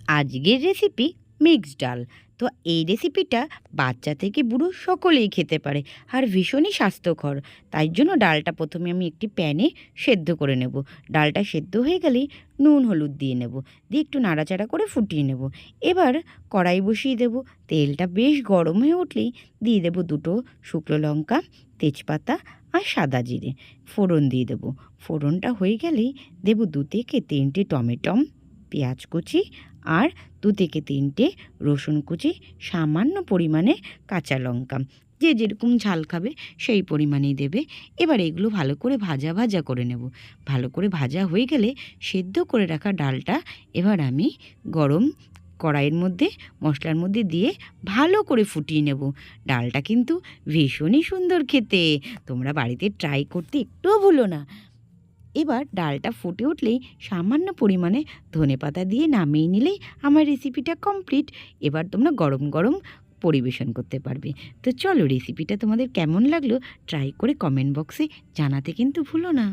আজকের recipe mixed ডাল। তো এই রেসিপিটা বাচ্চা থেকে বুড়ো সকলেই খেতে পারে আর ভীষণই স্বাস্থ্যকর। তাই জন্য ডালটা প্রথমে আমি একটি প্যানে সেদ্ধ করে নেব। ডালটা সেদ্ধ হয়ে গেলেই নুন হলুদ দিয়ে নেব, দিয়ে একটু নাড়াচাড়া করে ফুটিয়ে নেব। এবার কড়াই বসিয়ে দেব। তেলটা বেশ গরম হয়ে উঠলেই দিয়ে দেব দুটো শুকনো লঙ্কা, তেজপাতা আর সাদা জিরে। ফোড়ন দিয়ে দেব। ফোড়নটা হয়ে গেলেই দেব 2 থেকে 3টে টমেটম, পেঁয়াজ কুচি আর 2 থেকে 3টে রসুন কুচি, সামান্য পরিমাণে কাঁচা লঙ্কা। যে যেরকম ঝাল খাবে সেই পরিমাণেই দেবে। এবার এগুলো ভালো করে ভাজা ভাজা করে নেব। ভালো করে ভাজা হয়ে গেলে সেদ্ধ করে রাখা ডালটা এবার আমি গরম কড়াইয়ের মধ্যে মশলার মধ্যে দিয়ে ভালো করে ফুটিয়ে নেব। ডালটা কিন্তু ভীষণই সুন্দর খেতে, তোমরা বাড়িতে ট্রাই করতে একটুও ভুলো না। এবার ডালটা ফুটে উঠলেই সামান্য পরিমাণে ধনেপাতা দিয়ে নামিয়ে নিলেই আমার রেসিপিটা কমপ্লিট। এবার তোমরা গরম গরম পরিবেশন করতে পারবে। তো চলো, রেসিপিটা তোমাদের কেমন লাগলো ট্রাই করে কমেন্ট বক্সে জানাতে কিন্তু ভুলো না।